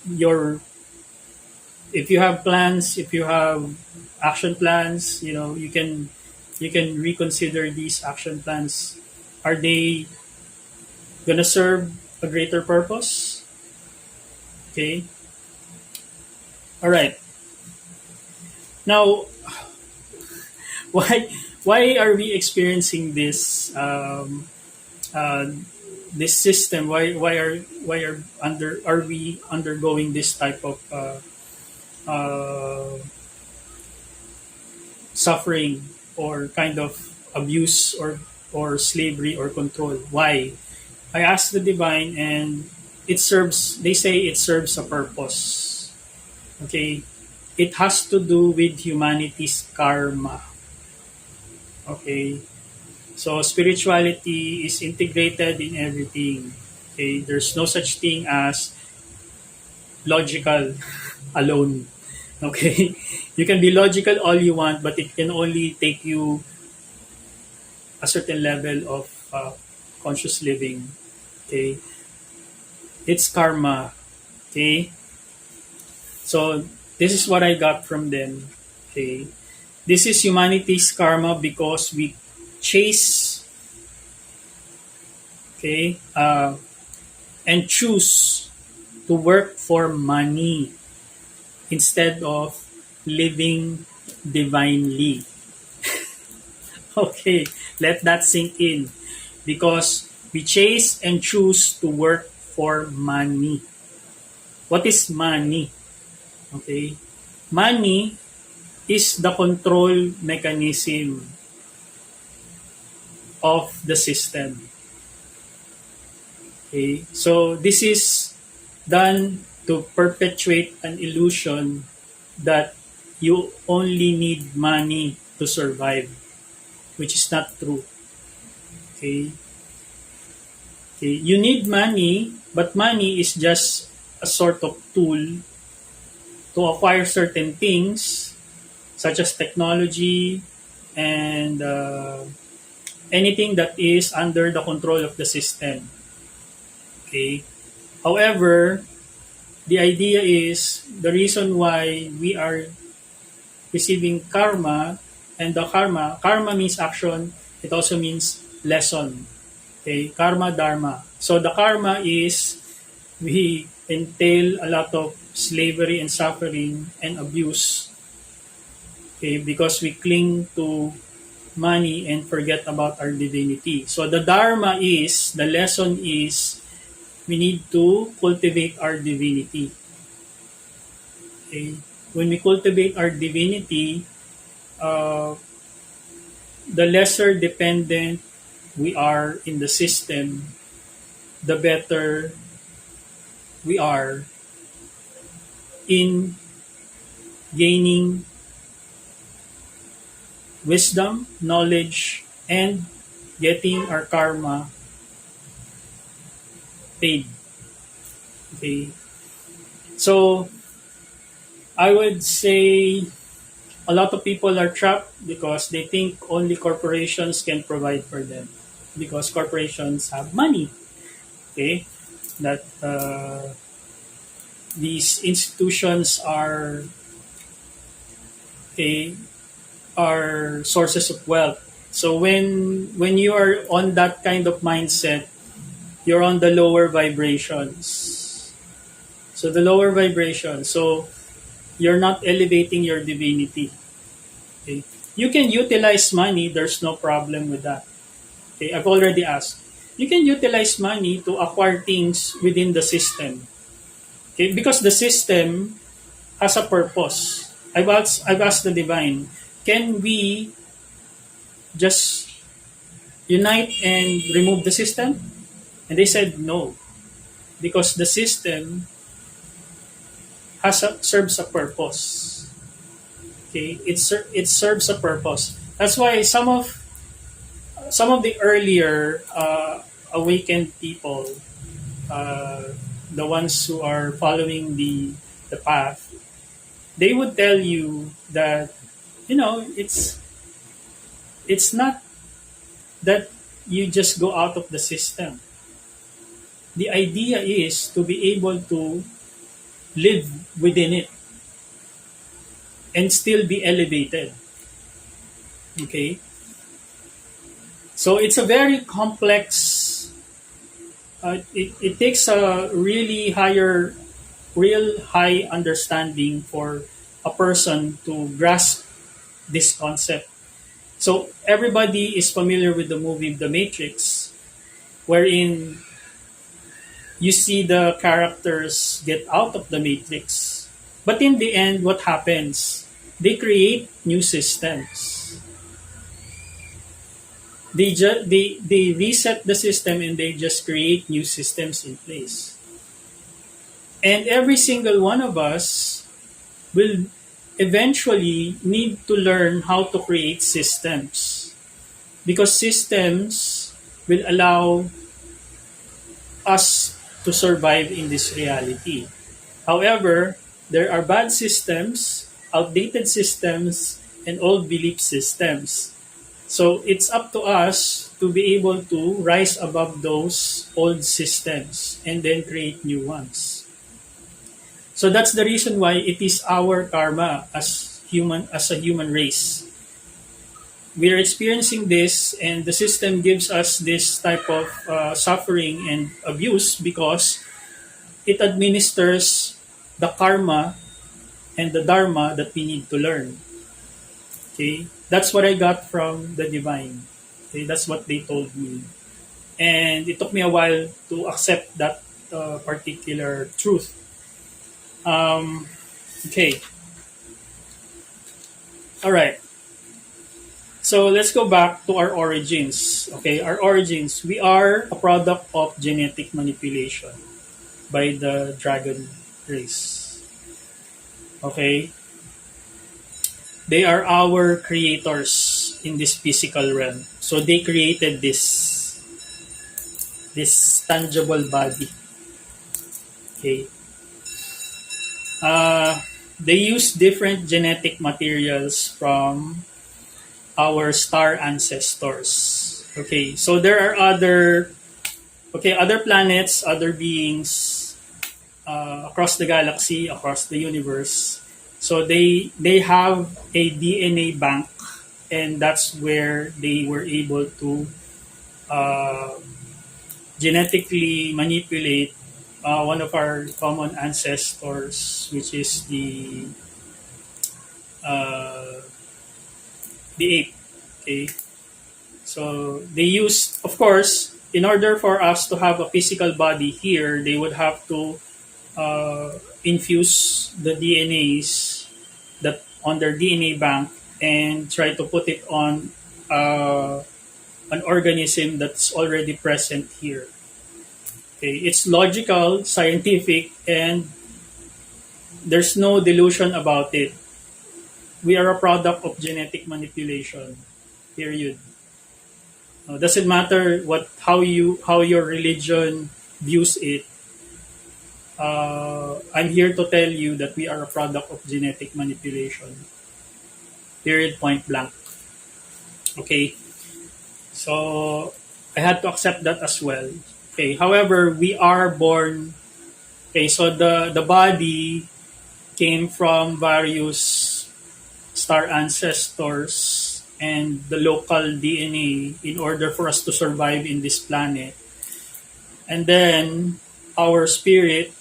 your if you have plans, if you have action plans, you can reconsider these action plans. Are they gonna serve a greater purpose? Okay. All right. Now, why are we experiencing uh, this system? Why are we undergoing this type of uh, suffering or kind of abuse or slavery or control? Why? I asked the divine, and it serves. They say it serves a purpose. Okay, it has to do with humanity's karma. Okay, so spirituality is integrated in everything. Okay, there's no such thing as logical alone. Okay, you can be logical all you want, but it can only take you a certain level of conscious living. Okay, it's karma. Okay, so this is what I got from them. Okay, this is humanity's karma because we chase, okay, and choose to work for money instead of living divinely. Okay, let that sink in because we chase and choose to work for money. What is money? Okay, money is the control mechanism of the system. Okay, so this is done to perpetuate an illusion that you only need money to survive, which is not true. Okay, okay, you need money, but money is just a sort of tool to acquire certain things, such as technology and anything that is under the control of the system. Okay. However, the idea is the reason why we are receiving karma, and the karma means action, it also means lesson. Okay, karma dharma. So the karma is we entail a lot of slavery and suffering and abuse, okay, because we cling to money and forget about our divinity. So the dharma is, the lesson is, we need to cultivate our divinity. Okay? When we cultivate our divinity, uh, the lesser dependent we are in the system, the better we are in gaining wisdom, knowledge, and getting our karma paid. Okay. So I would say a lot of people are trapped because they think only corporations can provide for them because corporations have money. Okay, that these institutions okay, are sources of wealth. So when you are on that kind of mindset, you're on the lower vibrations. So the lower vibration. So you're not elevating your divinity. Okay? You can utilize money. There's no problem with that. Okay, I've already asked. You can utilize money to acquire things within the system. Okay, because the system has a purpose. I've asked the divine, can we just unite and remove the system? And they said no, because the system serves a purpose. Okay, it serves a purpose. That's why some of the earlier awakened people, uh, the ones who are following the path, they would tell you that it's not that you just go out of the system. The idea is to be able to live within it and still be elevated. Okay? So it's a very complex, it takes a really real high understanding for a person to grasp this concept. So everybody is familiar with the movie The Matrix, wherein you see the characters get out of the matrix. But in the end, what happens? They create new systems. They reset the system and they just create new systems in place. And every single one of us will eventually need to learn how to create systems, because systems will allow us to survive in this reality. However, there are bad systems, outdated systems, and old belief systems. So it's up to us to be able to rise above those old systems and then create new ones. So that's the reason why it is our karma as a human race. We are experiencing this, and the system gives us this type of suffering and abuse because it administers the karma and the dharma that we need to learn. Okay, that's what I got from the divine. Okay, that's what they told me, and it took me a while to accept that particular truth. Okay, all right. So let's go back to our origins. Okay, our origins. We are a product of genetic manipulation by the dragon race. Okay, they are our creators in this physical realm. So they created this tangible body. Okay, they use different genetic materials from our star ancestors. Okay, so there are other planets, other beings across the galaxy, across the universe. So they have a DNA bank, and that's where they were able to uh, genetically manipulate one of our common ancestors, which is uh, the ape. Okay, so they use, of course, in order for us to have a physical body here, they would have to infuse the DNAs that on their DNA bank and try to put it on uh, an organism that's already present here. Okay, it's logical, scientific, and there's no delusion about it. We are a product of genetic manipulation. Period. Doesn't matter how your religion views it. I'm here to tell you that we are a product of genetic manipulation. Period. Point blank. Okay. So I had to accept that as well. Okay. However, we are born. Okay. So the body came from various star ancestors and the local DNA in order for us to survive in this planet. And then our spirit